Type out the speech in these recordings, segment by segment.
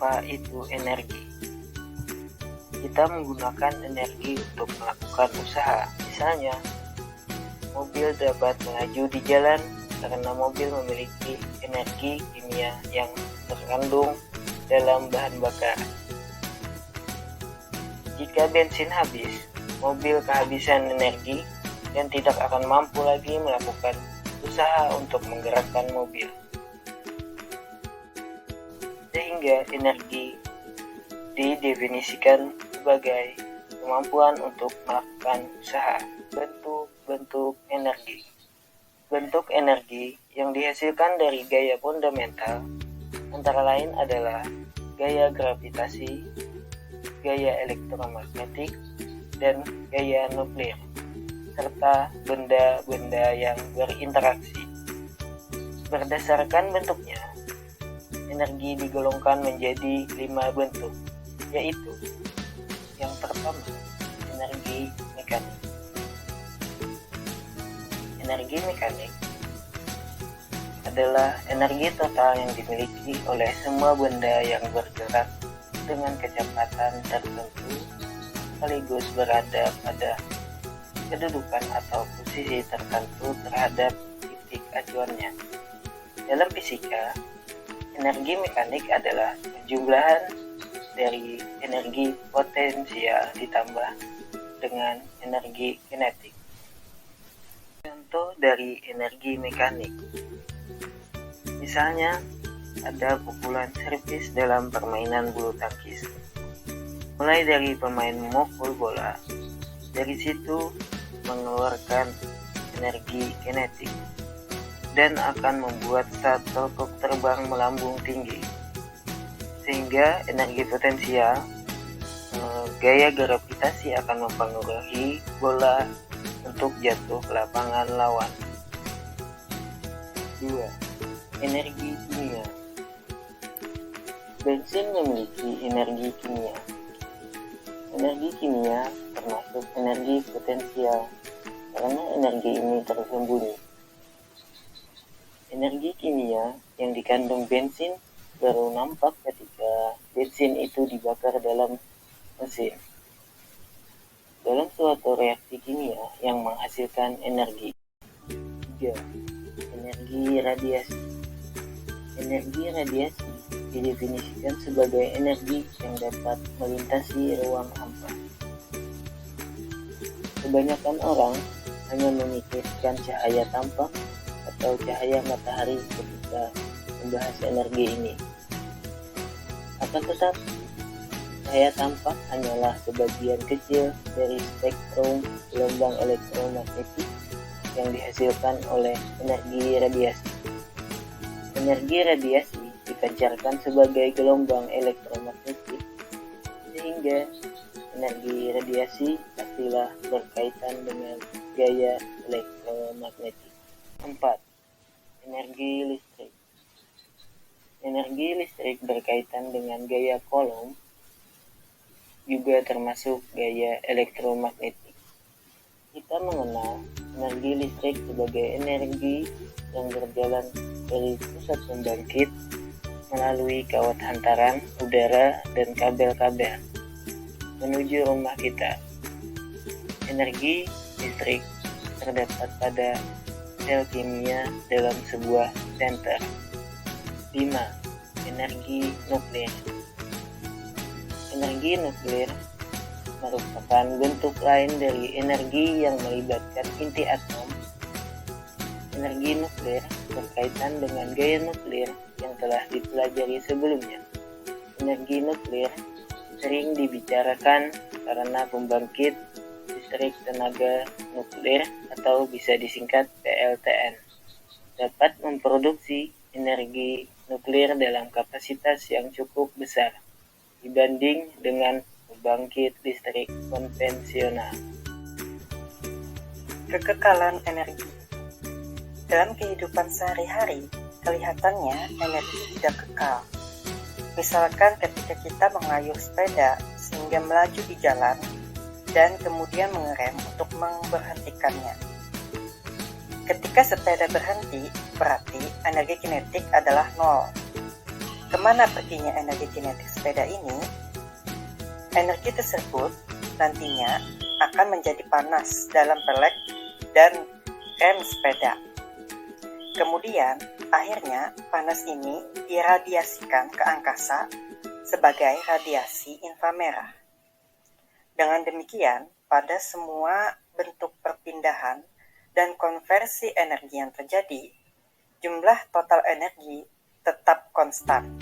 Apa itu energi? Kita menggunakan energi untuk melakukan usaha. Misalnya, mobil dapat melaju di jalan karena mobil memiliki energi kimia yang terkandung dalam bahan bakar. Jika bensin habis, mobil kehabisan energi dan tidak akan mampu lagi melakukan usaha untuk menggerakkan mobil. Sehingga energi didefinisikan sebagai kemampuan untuk melakukan usaha. Bentuk energi. Bentuk energi yang dihasilkan dari gaya fundamental antara lain adalah gaya gravitasi, gaya elektromagnetik, dan gaya nuklir, serta benda-benda yang berinteraksi. Berdasarkan bentuknya, energi digolongkan menjadi 5 bentuk, yaitu yang pertama, energi mekanik. Energi mekanik adalah energi total yang dimiliki oleh semua benda yang bergerak dengan kecepatan tertentu sekaligus berada pada kedudukan atau posisi tertentu terhadap titik acuannya. Dalam fisika, energi mekanik adalah penjumlahan dari energi potensial ditambah dengan energi kinetik. Contoh dari energi mekanik, misalnya ada pukulan servis dalam permainan bulu tangkis. Mulai dari pemain memukul bola, dari situ mengeluarkan energi kinetik dan akan membuat shuttlecock terbang melambung tinggi. Sehingga energi potensial, gaya gravitasi akan mempengaruhi bola untuk jatuh ke lapangan lawan. 2. Energi kimia. Bensin memiliki energi kimia. Energi kimia termasuk energi potensial karena energi ini tersembunyi. Energi kimia yang dikandung bensin baru nampak ketika bensin itu dibakar dalam mesin. Dalam suatu reaksi kimia yang menghasilkan energi. 3. Energi radiasi. Energi radiasi didefinisikan sebagai energi yang dapat melintasi ruang hampa. Kebanyakan orang hanya memikirkan cahaya tampak atau cahaya matahari ketika membahas energi ini. Akan tetapi, cahaya tampak hanyalah sebagian kecil dari spektrum gelombang elektromagnetik yang dihasilkan oleh energi radiasi. Energi radiasi dipancarkan sebagai gelombang elektromagnetik, sehingga energi radiasi pastilah berkaitan dengan gaya elektromagnetik. 4. Energi listrik. Energi listrik berkaitan dengan gaya Coulomb, juga termasuk gaya elektromagnetik. Kita mengenal energi listrik sebagai energi yang berjalan dari pusat pembangkit melalui kawat hantaran udara dan kabel-kabel menuju rumah kita. Energi listrik terdapat pada sel kimia dalam sebuah senter. 5. Energi nuklir. Energi nuklir merupakan bentuk lain dari energi yang melibatkan inti atom. Energi nuklir berkaitan dengan gaya nuklir yang telah dipelajari sebelumnya. Energi nuklir sering dibicarakan karena pembangkit listrik tenaga nuklir atau bisa disingkat PLTN dapat memproduksi energi nuklir dalam kapasitas yang cukup besar dibanding dengan pembangkit listrik konvensional. Kekekalan energi. Dalam kehidupan sehari-hari, kelihatannya energi tidak kekal. Misalkan ketika kita mengayuh sepeda sehingga melaju di jalan dan kemudian mengerem untuk memberhentikannya. Ketika sepeda berhenti, berarti energi kinetik adalah nol. kemana perginya energi kinetik sepeda ini? Energi tersebut nantinya akan menjadi panas dalam pelek dan rem sepeda. Kemudian, akhirnya panas ini diradiasikan ke angkasa sebagai radiasi inframerah. Dengan demikian, pada semua bentuk perpindahan dan konversi energi yang terjadi, jumlah total energi tetap konstan.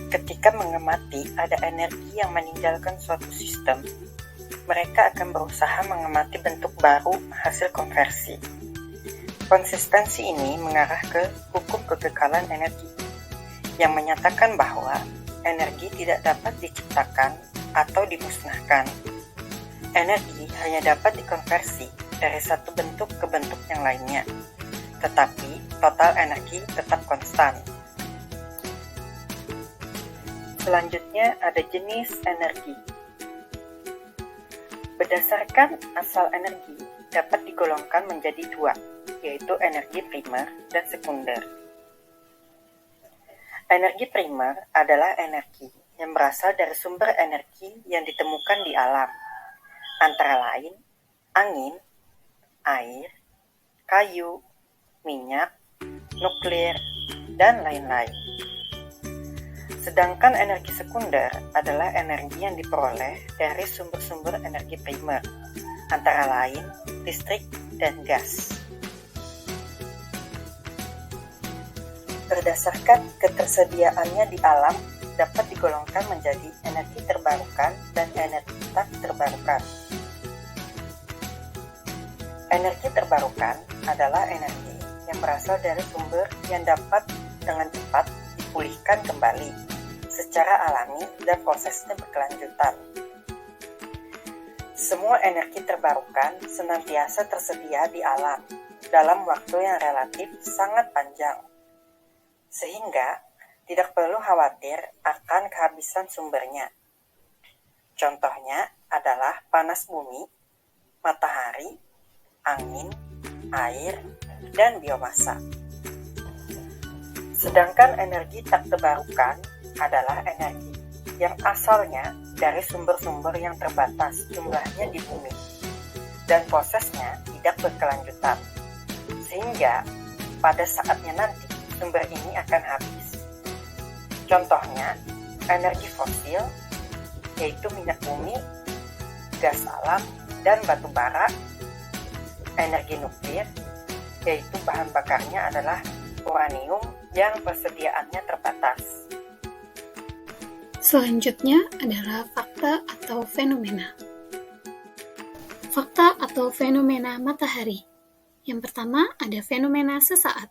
Ketika mengamati ada energi yang meninggalkan suatu sistem, mereka akan berusaha mengamati bentuk baru hasil konversi. Konsistensi ini mengarah ke hukum kekekalan energi, yang menyatakan bahwa energi tidak dapat diciptakan atau dimusnahkan. Energi hanya dapat dikonversi dari satu bentuk ke bentuk yang lainnya, tetapi total energi tetap konstan. Selanjutnya ada jenis energi. Berdasarkan asal energi dapat digolongkan menjadi dua, yaitu energi primer dan sekunder. Energi primer adalah energi yang berasal dari sumber energi yang ditemukan di alam, antara lain angin, air, kayu, minyak, nuklir, dan lain-lain. Sedangkan energi sekunder adalah energi yang diperoleh dari sumber-sumber energi primer, antara lain listrik dan gas. Berdasarkan ketersediaannya di alam, dapat digolongkan menjadi energi terbarukan dan energi tak terbarukan. Energi terbarukan adalah energi yang berasal dari sumber yang dapat dengan cepat dipulihkan kembali secara alami dan prosesnya berkelanjutan. Semua energi terbarukan senantiasa tersedia di alam dalam waktu yang relatif sangat panjang, sehingga tidak perlu khawatir akan kehabisan sumbernya. Contohnya adalah panas bumi, matahari, angin, air, dan biomasa. Sedangkan energi tak terbarukan adalah energi yang asalnya dari sumber-sumber yang terbatas jumlahnya di bumi, dan prosesnya tidak berkelanjutan, sehingga pada saatnya nanti sumber ini akan habis. Contohnya, energi fosil, yaitu minyak bumi, gas alam, dan batu bara. Energi nuklir, yaitu bahan bakarnya adalah uranium yang persediaannya terbatas. Selanjutnya adalah fakta atau fenomena. Fakta atau fenomena matahari. Yang pertama ada fenomena sesaat.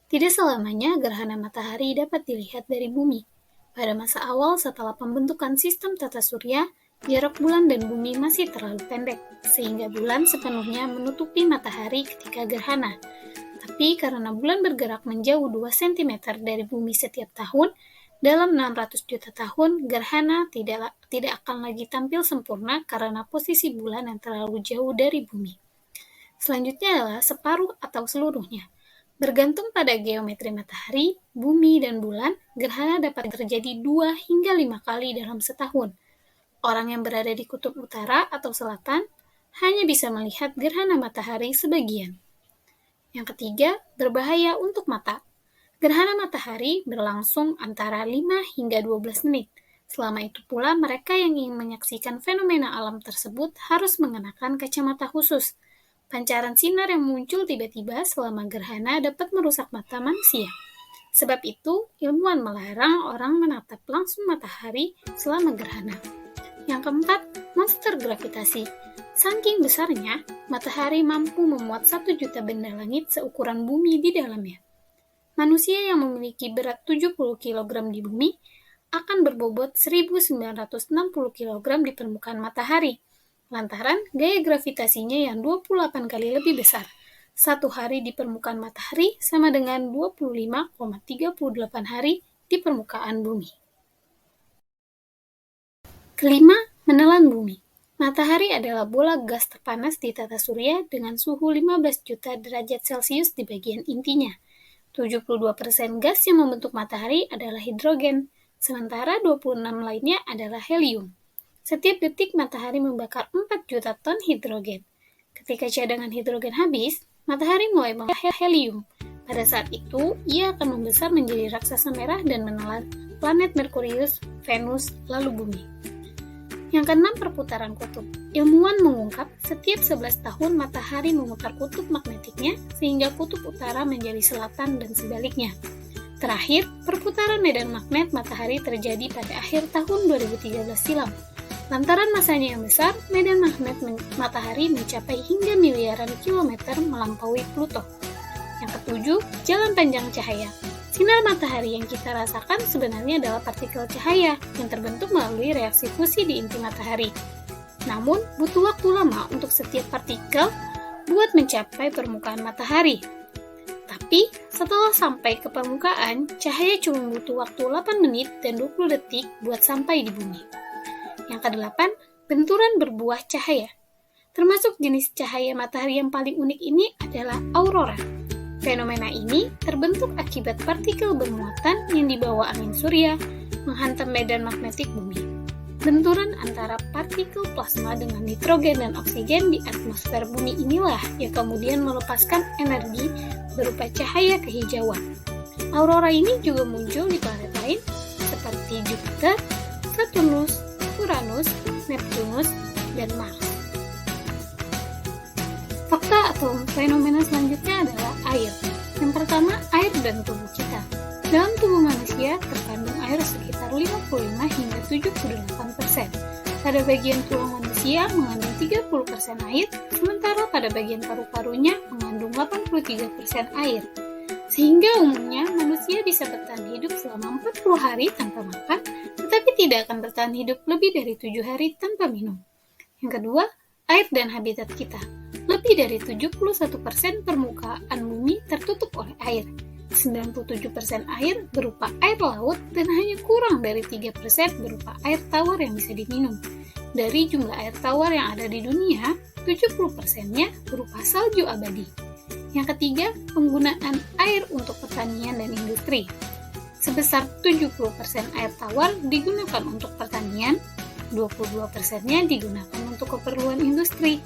Tidak selamanya gerhana matahari dapat dilihat dari bumi. Pada masa awal setelah pembentukan sistem tata surya, jarak bulan dan bumi masih terlalu pendek, sehingga bulan sepenuhnya menutupi matahari ketika gerhana. Tapi karena bulan bergerak menjauh 2 cm dari bumi setiap tahun, dalam 600 juta tahun, gerhana tidak akan lagi tampil sempurna karena posisi bulan yang terlalu jauh dari bumi. Selanjutnya adalah separuh atau seluruhnya. Bergantung pada geometri matahari, bumi, dan bulan, gerhana dapat terjadi 2 hingga 5 kali dalam setahun. Orang yang berada di kutub utara atau selatan hanya bisa melihat gerhana matahari sebagian. Yang ketiga, berbahaya untuk mata. Gerhana matahari berlangsung antara 5 hingga 12 menit. Selama itu pula, mereka yang ingin menyaksikan fenomena alam tersebut harus mengenakan kacamata khusus. Pancaran sinar yang muncul tiba-tiba selama gerhana dapat merusak mata manusia. Sebab itu, ilmuwan melarang orang menatap langsung matahari selama gerhana. Yang keempat, monster gravitasi. Saking besarnya, matahari mampu memuat 1 juta benda langit seukuran bumi di dalamnya. Manusia yang memiliki berat 70 kg di bumi akan berbobot 1960 kg di permukaan matahari, lantaran gaya gravitasinya yang 28 kali lebih besar. 1 hari di permukaan matahari sama dengan 25,38 hari di permukaan bumi. Kelima, menelan bumi. Matahari adalah bola gas terpanas di tata surya dengan suhu 15 juta derajat Celcius di bagian intinya. 72% gas yang membentuk matahari adalah hidrogen, sementara 26 lainnya adalah helium. Setiap detik matahari membakar 4 juta ton hidrogen. Ketika cadangan hidrogen habis, matahari mulai membakar helium. Pada saat itu, ia akan membesar menjadi raksasa merah dan menelan planet Merkurius, Venus, lalu bumi. Yang keenam, perputaran kutub. Ilmuwan mengungkap setiap 11 tahun matahari memutar kutub magnetiknya sehingga kutub utara menjadi selatan dan sebaliknya. Terakhir, perputaran medan magnet matahari terjadi pada akhir tahun 2013 silam. Lantaran masanya yang besar, medan magnet matahari mencapai hingga miliaran kilometer melampaui Pluto. Yang ketujuh, jalan panjang cahaya. Sinar matahari yang kita rasakan sebenarnya adalah partikel cahaya yang terbentuk melalui reaksi fusi di inti matahari. Namun, butuh waktu lama untuk setiap partikel buat mencapai permukaan matahari. Tapi, setelah sampai ke permukaan, cahaya cuma butuh waktu 8 menit dan 20 detik buat sampai di bumi. Yang kedelapan, benturan berbuah cahaya. Termasuk jenis cahaya matahari yang paling unik ini adalah aurora. Fenomena ini terbentuk akibat partikel bermuatan yang dibawa angin surya menghantam medan magnetik bumi. Benturan antara partikel plasma dengan nitrogen dan oksigen di atmosfer bumi inilah yang kemudian melepaskan energi berupa cahaya kehijauan. Aurora ini juga muncul di planet lain seperti Jupiter, Saturnus, Uranus, Neptunus, dan Mars. Fakta atau fenomena selanjutnya adalah air. Yang pertama, air dan tubuh kita. Dalam tubuh manusia terkandung air sekitar 55 hingga 78%. Pada bagian tulang manusia mengandung 30% air, sementara pada bagian paru-parunya mengandung 83% air. Sehingga umumnya manusia bisa bertahan hidup selama 40 hari tanpa makan, tetapi tidak akan bertahan hidup lebih dari 7 hari tanpa minum. Yang kedua, air dan habitat kita. Lebih dari 71% permukaan bumi tertutup oleh air. 97% air berupa air laut dan hanya kurang dari 3% berupa air tawar yang bisa diminum. Dari jumlah air tawar yang ada di dunia, 70%-nya berupa salju abadi. Yang ketiga, penggunaan air untuk pertanian dan industri. Sebesar 70% air tawar digunakan untuk pertanian, 22%-nya digunakan untuk keperluan industri.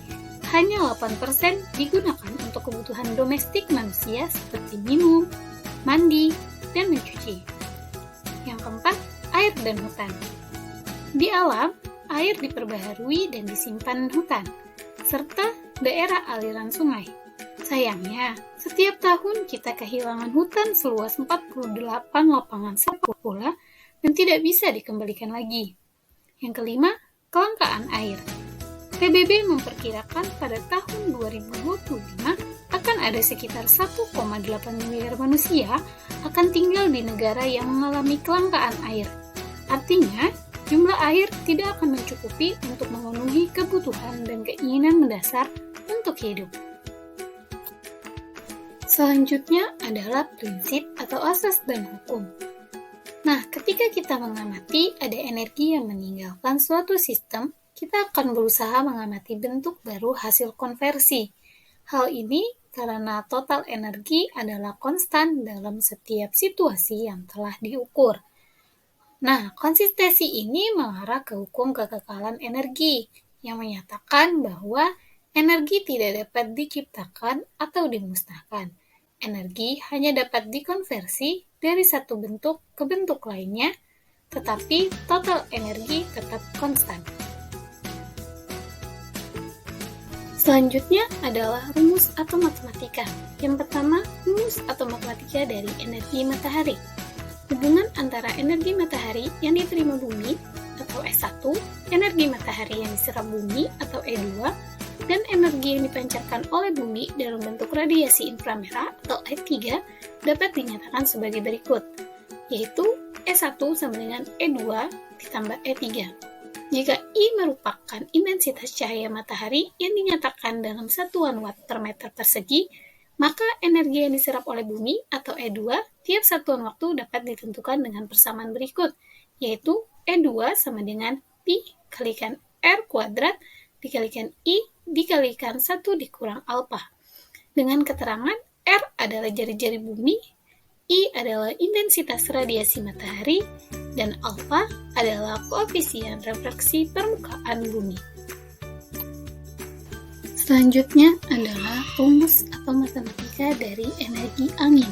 Hanya 8% digunakan untuk kebutuhan domestik manusia seperti minum, mandi, dan mencuci. Yang keempat, air dan hutan. Di alam, air diperbaharui dan disimpan hutan, serta daerah aliran sungai. Sayangnya, setiap tahun kita kehilangan hutan seluas 48 lapangan sepak bola dan tidak bisa dikembalikan lagi. Yang kelima, kelangkaan air. PBB memperkirakan pada tahun 2025 akan ada sekitar 1,8 miliar manusia akan tinggal di negara yang mengalami kelangkaan air. Artinya, jumlah air tidak akan mencukupi untuk memenuhi kebutuhan dan keinginan mendasar untuk hidup. Selanjutnya adalah prinsip atau asas dan hukum. Nah, ketika kita mengamati ada energi yang meninggalkan suatu sistem, kita akan berusaha mengamati bentuk baru hasil konversi. Hal ini karena total energi adalah konstan dalam setiap situasi yang telah diukur. Nah, konsistensi ini mengarah ke hukum kekekalan energi yang menyatakan bahwa energi tidak dapat diciptakan atau dimusnahkan. Energi hanya dapat dikonversi dari satu bentuk ke bentuk lainnya, tetapi total energi tetap konstan. Selanjutnya adalah rumus atau matematika. Yang pertama, rumus atau matematika dari energi matahari. Hubungan antara energi matahari yang diterima bumi atau E1, energi matahari yang diserap bumi atau E2, dan energi yang dipancarkan oleh bumi dalam bentuk radiasi inframerah atau E3 dapat dinyatakan sebagai berikut, yaitu E1 sama dengan E2 ditambah E3. Jika I merupakan intensitas cahaya matahari yang dinyatakan dalam satuan watt per meter persegi, maka energi yang diserap oleh bumi atau E2 tiap satuan waktu dapat ditentukan dengan persamaan berikut, yaitu E2 sama dengan Pi kalikan R kuadrat dikalikan I dikalikan 1 dikurang alpha. Dengan keterangan R adalah jari-jari bumi I adalah intensitas radiasi matahari, dan alfa adalah koefisien refraksi permukaan bumi. Selanjutnya adalah rumus atau matematika dari energi angin.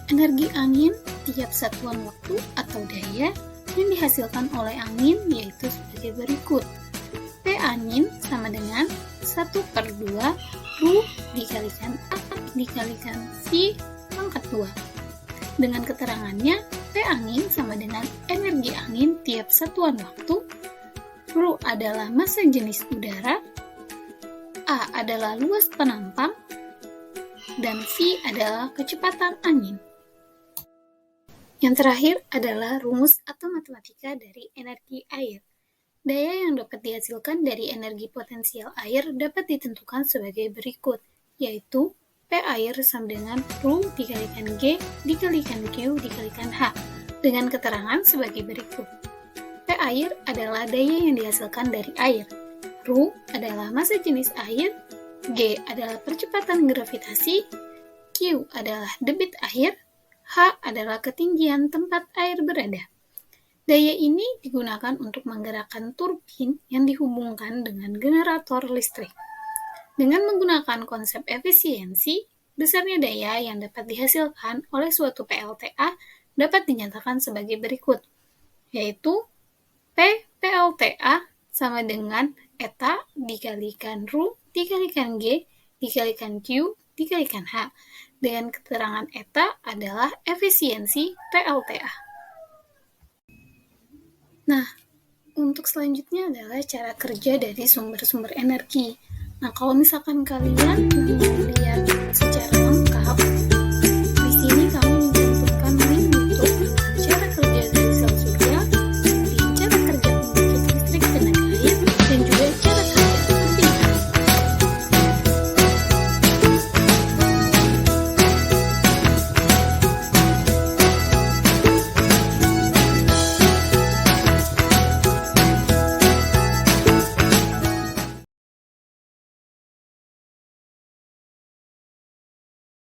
Energi angin tiap satuan waktu atau daya yang dihasilkan oleh angin yaitu sebagai berikut. P angin sama dengan 1/2 Ru dikalikan A dikalikan V pangkat 2. Dengan keterangannya, P angin sama dengan energi angin tiap satuan waktu, Ru adalah massa jenis udara, A adalah luas penampang, dan V adalah kecepatan angin. Yang terakhir adalah rumus atau matematika dari energi air. Daya yang dapat dihasilkan dari energi potensial air dapat ditentukan sebagai berikut, yaitu P air sama dengan Ru dikalikan G dikalikan Q dikalikan H, dengan keterangan sebagai berikut. P air adalah daya yang dihasilkan dari air, Ru adalah massa jenis air, G adalah percepatan gravitasi, Q adalah debit air, H adalah ketinggian tempat air berada. Daya ini digunakan untuk menggerakkan turbin yang dihubungkan dengan generator listrik. Dengan menggunakan konsep efisiensi, besarnya daya yang dapat dihasilkan oleh suatu PLTA dapat dinyatakan sebagai berikut, yaitu P PLTA sama dengan eta dikalikan Ru dikalikan G dikalikan Q dikalikan H, dengan keterangan eta adalah efisiensi PLTA. Nah, untuk selanjutnya adalah cara kerja dari sumber-sumber energi. Nah, kalau misalkan kalian lihat